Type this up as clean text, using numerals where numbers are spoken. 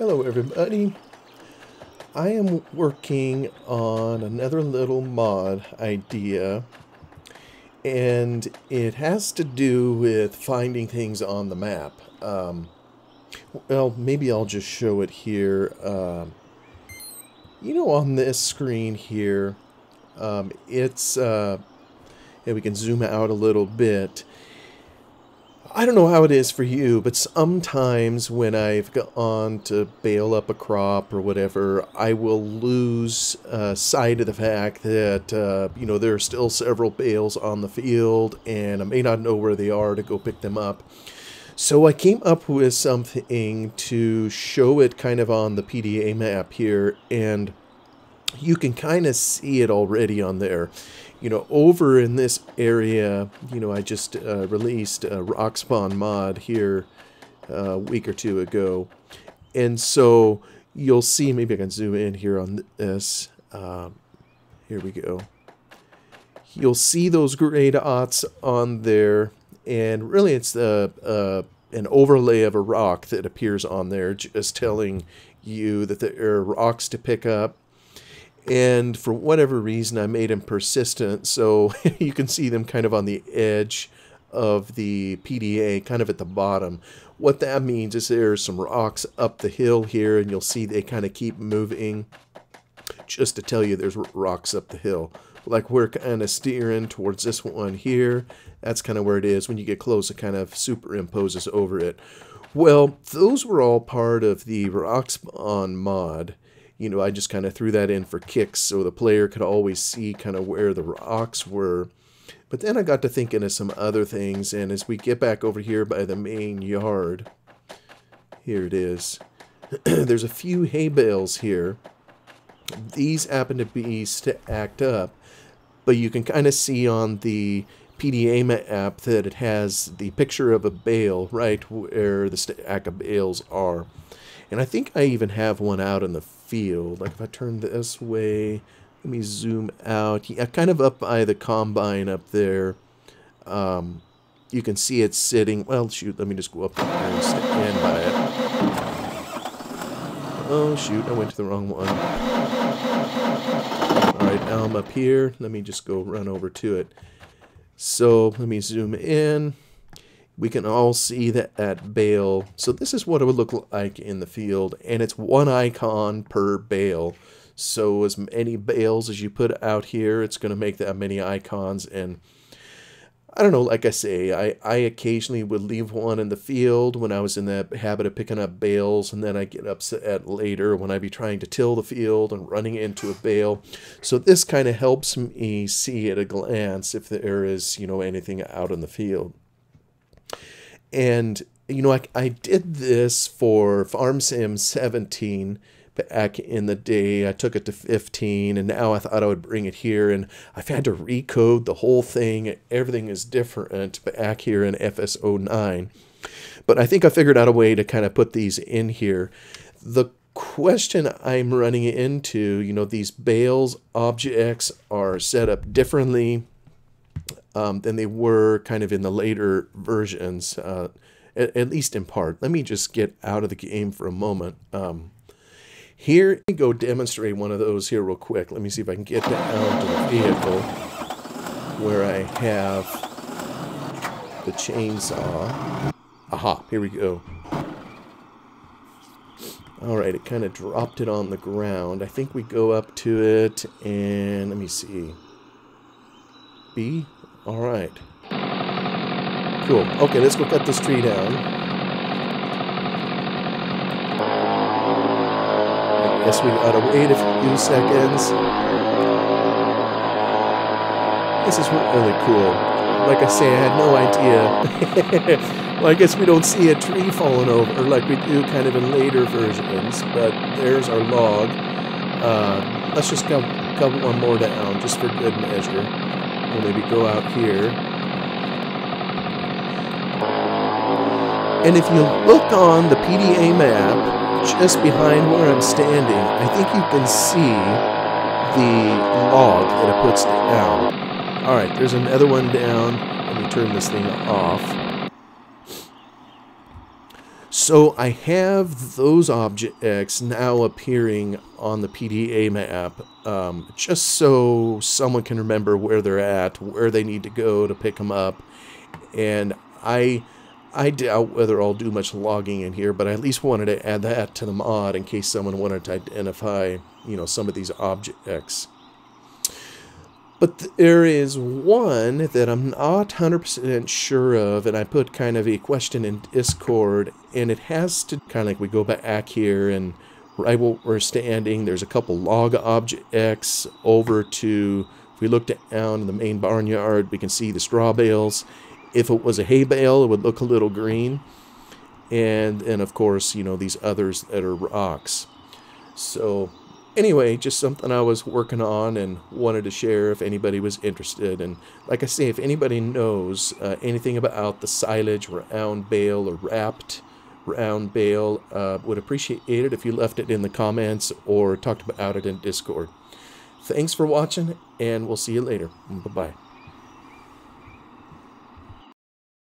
Hello everybody. I am working on another little mod idea, and it has to do with finding things on the map. Well, maybe I'll just show it here. On this screen here, yeah, we can zoom out a little bit. I don't know how it is for you, but sometimes when I've gone to bale up a crop or whatever, I will lose sight of the fact that, there are still several bales on the field, and I may not know where they are to go pick them up. So I came up with something to show it kind of on the PDA map here, and you can kind of see it already on there. Over in this area, I just released a rock spawn mod here a week or two ago. And so you'll see, maybe I can zoom in here on this. Here we go. You'll see those gray dots on there. And really it's an overlay of a rock that appears on there, just telling you that there are rocks to pick up. And for whatever reason, I made them persistent, so you can see them kind of on the edge of the PDA, kind of at the bottom. What that means is there are some rocks up the hill here, and you'll see they kind of keep moving, just to tell you there's rocks up the hill. Like we're kind of steering towards this one here. That's kind of where it is. When you get close, it kind of superimposes over it. Well, those were all part of the rock spawn mod. I just kind of threw that in for kicks so the player could always see kind of where the rocks were. But then I got to thinking of some other things, and as we get back over here by the main yard, here it is. There's a few hay bales here. These happen to be stacked up, but you can kind of see on the PDA map that it has the picture of a bale right where the stack of bales are. And I think I even have one out in the field. Like if I turn this way, let me zoom out. Yeah, kind of up by the combine up there. You can see it sitting. Well, shoot, let me just go up there and stand by it. Oh, shoot, I went to the wrong one. Alright, now I'm up here. Let me just go run over to it. So let me zoom in. We can all see that bale. So this is what it would look like in the field, and it's one icon per bale. So as many bales as you put out here, it's going to make that many icons. And I don't know, like I say, I occasionally would leave one in the field when I was in the habit of picking up bales, and then I get upset later when I'd be trying to till the field and running into a bale. So this kind of helps me see at a glance if there is, anything out in the field. And, I did this for Farm Sim 17 back in the day. I took it to 15, and now I thought I would bring it here. And I've had to recode the whole thing. Everything is different back here in FS09. But I think I figured out a way to kind of put these in here. The question I'm running into, these bales objects are set up differently than they were kind of in the later versions, at least in part. Let me just get out of the game for a moment. Here, let me go demonstrate one of those here real quick. Let me see if I can get down to the vehicle where I have the chainsaw. Aha, here we go. Alright, it kind of dropped it on the ground. I think we go up to it, and let me see. B? Alright. Cool. Okay, let's go cut this tree down. I guess we gotta wait a few seconds. This is really cool. Like I say, I had no idea. Well, I guess we don't see a tree falling over like we do kind of in later versions, but there's our log. Let's just cut one more down, just for good measure. We'll maybe go out here. And if you look on the PDA map, just behind where I'm standing, I think you can see the log that it puts down. Alright, there's another one down. Let me turn this thing off. So I have those objects now appearing on the PDA map, just so someone can remember where they're at, where they need to go to pick them up. And I doubt whether I'll do much logging in here, but I at least wanted to add that to the mod in case someone wanted to identify, you know, some of these objects. But there is one that I'm not 100% sure of, and I put kind of a question in Discord, and it has to kind of like we go back here and right where we're standing, there's a couple log objects over to, if we look down in the main barnyard, we can see the straw bales. If it was a hay bale, it would look a little green. And of course, you know, these others that are rocks. So anyway, just something I was working on and wanted to share if anybody was interested. And like I say, if anybody knows anything about the silage round bale or wrapped round bale, would appreciate it if you left it in the comments or talked about it in Discord. Thanks for watching, and we'll see you later. Bye-bye.